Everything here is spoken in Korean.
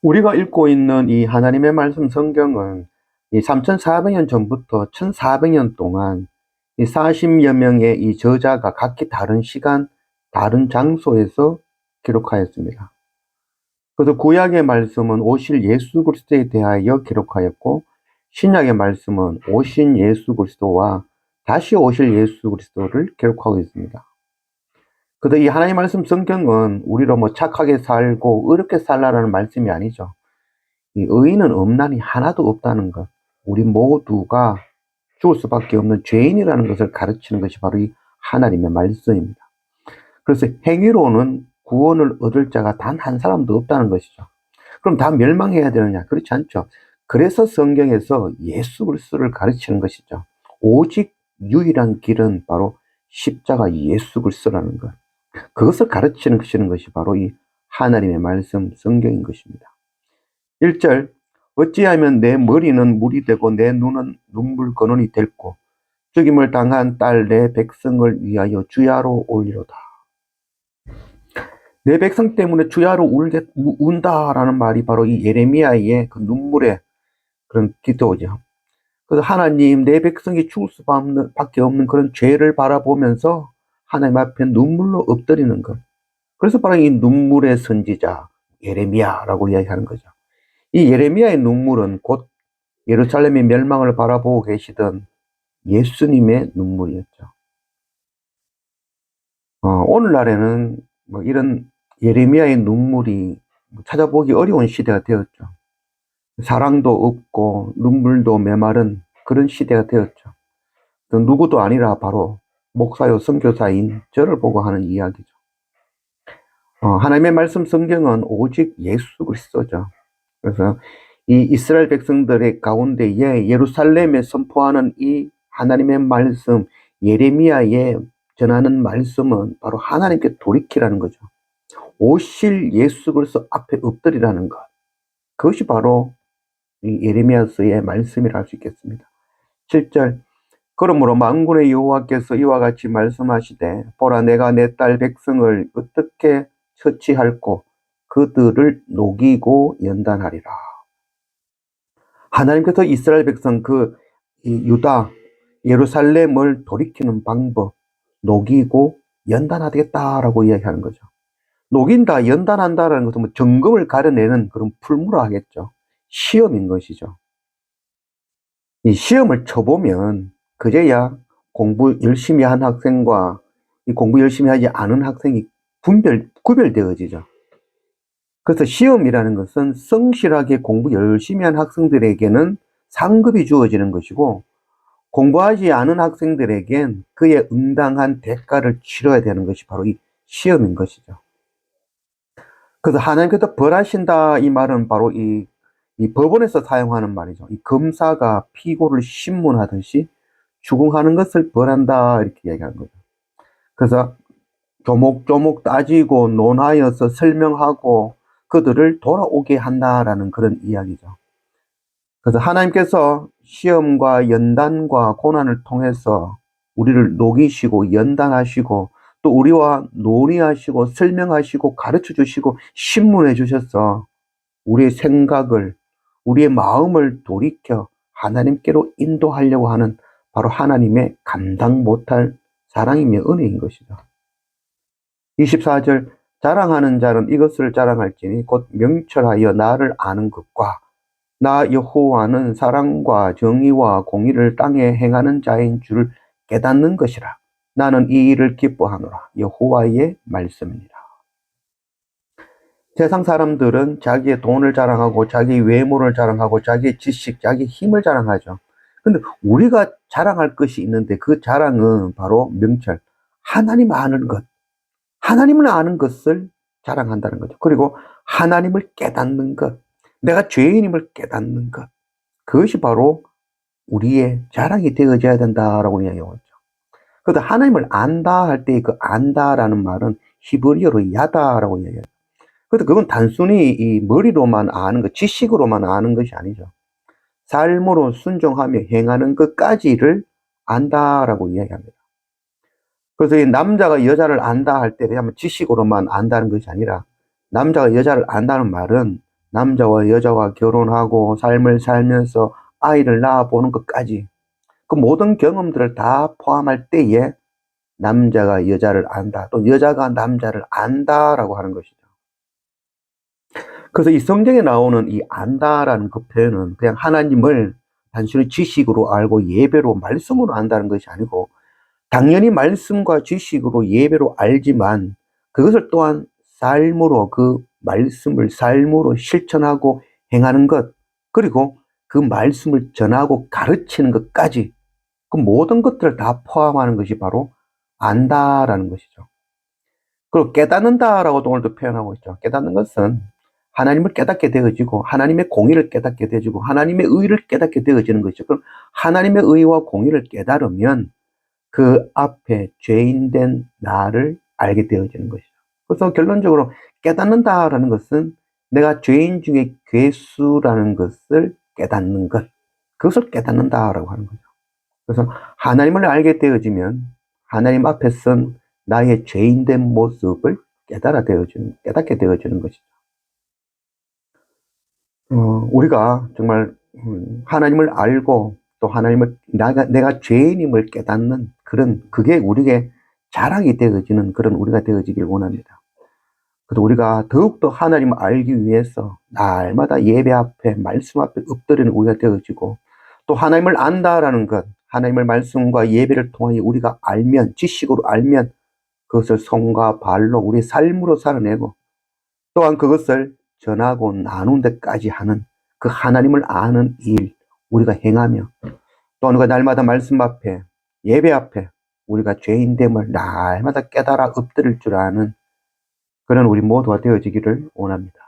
우리가 읽고 있는 이 하나님의 말씀 성경은 이 3,400년 전부터 1,400년 동안 이 40여 명의 이 저자가 각기 다른 시간, 다른 장소에서 기록하였습니다. 그래서 구약의 말씀은 오실 예수 그리스도에 대하여 기록하였고, 신약의 말씀은 오신 예수 그리스도와 다시 오실 예수 그리스도를 기록하고 있습니다. 그래서 이 하나님 말씀 성경은 우리로 착하게 살고 어렵게 살라라는 말씀이 아니죠. 이 의인은 없나니 하나도 없다는 것, 우리 모두가 죽을 수밖에 없는 죄인이라는 것을 가르치는 것이 바로 이 하나님의 말씀입니다. 그래서 행위로는 구원을 얻을 자가 단 한 사람도 없다는 것이죠. 그럼 다 멸망해야 되느냐? 그렇지 않죠. 그래서 성경에서 예수 그리스도를 가르치는 것이죠. 오직 유일한 길은 바로 십자가 예수 그리스도라는 것. 그것을 가르치는 것이 바로 이 하나님의 말씀 성경인 것입니다. 1절, 어찌하면 내 머리는 물이 되고 내 눈은 눈물 근원이 됐고 죽임을 당한 딸 내 백성을 위하여 주야로 올리로다. 내 백성 때문에 주야로 운다라는 말이 바로 이 예레미야의 그 눈물의 그런 기도죠. 그래서 하나님, 내 백성이 죽을 수밖에 없는 그런 죄를 바라보면서 하나님 앞에 눈물로 엎드리는 것. 그래서 바로 이 눈물의 선지자 예레미야라고 이야기하는 거죠. 이 예레미야의 눈물은 곧 예루살렘의 멸망을 바라보고 계시던 예수님의 눈물이었죠. 오늘날에는 이런 예레미야의 눈물이 찾아보기 어려운 시대가 되었죠. 사랑도 없고 눈물도 메마른 그런 시대가 되었죠. 누구도 아니라 바로 목사요 선교사인 저를 보고 하는 이야기죠. 하나님의 말씀 성경은 오직 예수 그리스도죠. 그래서 이 이스라엘 백성들의 가운데에 예루살렘에 선포하는 이 하나님의 말씀, 예레미야에 전하는 말씀은 바로 하나님께 돌이키라는 거죠. 오실 예수 그리스도 앞에 엎드리라는 것. 그것이 바로 이 예레미야서의 말씀이라 할 수 있겠습니다. 7절, 그러므로 만군의 여호와께서 이와 같이 말씀하시되 보라, 내가 내 딸 백성을 어떻게 처치할꼬 그들을 녹이고 연단하리라. 하나님께서 이스라엘 백성 유다 예루살렘을 돌이키는 방법, 녹이고 연단하겠다라고 이야기하는 거죠. 녹인다, 연단한다라는 것은 점검을 가려내는 그런 풀무라 하겠죠. 시험인 것이죠. 이 시험을 쳐보면 그제야 공부 열심히 한 학생과 이 공부 열심히 하지 않은 학생이 구별되어지죠. 그래서 시험이라는 것은 성실하게 공부 열심히 한 학생들에게는 상급이 주어지는 것이고, 공부하지 않은 학생들에겐 그에 응당한 대가를 치러야 되는 것이 바로 이 시험인 것이죠. 그래서 하나님께서 벌하신다 이 말은 바로 이 법원에서 사용하는 말이죠. 이 검사가 피고를 신문하듯이 추궁하는 것을 벌한다 이렇게 얘기하는 거죠. 그래서 조목조목 따지고 논하여서 설명하고 그들을 돌아오게 한다라는 그런 이야기죠. 그래서 하나님께서 시험과 연단과 고난을 통해서 우리를 녹이시고 연단하시고 또 우리와 논의하시고 설명하시고 가르쳐 주시고 신문해 주셔서 우리의 생각을, 우리의 마음을 돌이켜 하나님께로 인도하려고 하는 바로 하나님의 감당 못할 사랑이며 은혜인 것이죠. 24절, 자랑하는 자는 이것을 자랑할지니 곧 명철하여 나를 아는 것과 나 여호와는 사랑과 정의와 공의를 땅에 행하는 자인 줄 깨닫는 것이라. 나는 이 일을 기뻐하노라. 여호와의 말씀이니라. 세상 사람들은 자기의 돈을 자랑하고 자기 외모를 자랑하고 자기의 지식, 자기 힘을 자랑하죠. 근데 우리가 자랑할 것이 있는데 그 자랑은 바로 명철, 하나님 아는 것, 하나님을 아는 것을 자랑한다는 거죠. 그리고 하나님을 깨닫는 것, 내가 죄인임을 깨닫는 것, 그것이 바로 우리의 자랑이 되어져야 된다라고 이야기하죠. 그래서 하나님을 안다 할 때 그 안다라는 말은 히브리어로 야다라고 이야기해요. 그래서 그건 단순히 이 머리로만 아는 것, 지식으로만 아는 것이 아니죠. 삶으로 순종하며 행하는 것까지를 안다라고 이야기합니다. 그래서 이 남자가 여자를 안다 할 때 그냥 지식으로만 안다는 것이 아니라 남자가 여자를 안다는 말은 남자와 여자와 결혼하고 삶을 살면서 아이를 낳아보는 것까지 그 모든 경험들을 다 포함할 때에 남자가 여자를 안다, 또 여자가 남자를 안다라고 하는 것이죠. 그래서 이 성경에 나오는 이 안다라는 그 표현은 그냥 하나님을 단순히 지식으로 알고 예배로 말씀으로 안다는 것이 아니고, 당연히 말씀과 지식으로 예배로 알지만 그것을 또한 삶으로, 그 말씀을 삶으로 실천하고 행하는 것, 그리고 그 말씀을 전하고 가르치는 것까지, 그 모든 것들을 다 포함하는 것이 바로 안다라는 것이죠. 그리고 깨닫는다라고도 오늘도 표현하고 있죠. 깨닫는 것은 하나님을 깨닫게 되어지고 하나님의 공의를 깨닫게 되어지고 하나님의 의를 깨닫게 되어지는 것이죠. 그럼 하나님의 의와 공의를 깨달으면 그 앞에 죄인된 나를 알게 되어지는 것이죠. 그래서 결론적으로 깨닫는다라는 것은 내가 죄인 중에 괴수라는 것을 깨닫는 것, 그것을 깨닫는다라고 하는 거죠. 그래서 하나님을 알게 되어지면 하나님 앞에 선 나의 죄인된 모습을 깨닫게 되어지는 것이죠. 우리가 정말 하나님을 알고 또 하나님을 내가 죄인임을 깨닫는 그게 우리에게 자랑이 되어지는 그런 우리가 되어지길 원합니다. 그래서 우리가 더욱더 하나님을 알기 위해서 날마다 예배 앞에 말씀 앞에 엎드리는 우리가 되어지고, 또 하나님을 안다라는 것, 하나님을 말씀과 예배를 통해 우리가 알면, 지식으로 알면 그것을 손과 발로 우리 삶으로 살아내고, 또한 그것을 전하고 나눈 데까지 하는 그 하나님을 아는 일 우리가 행하며, 또 우리가 날마다 말씀 앞에 예배 앞에 우리가 죄인됨을 날마다 깨달아 엎드릴 줄 아는 그런 우리 모두가 되어지기를 원합니다.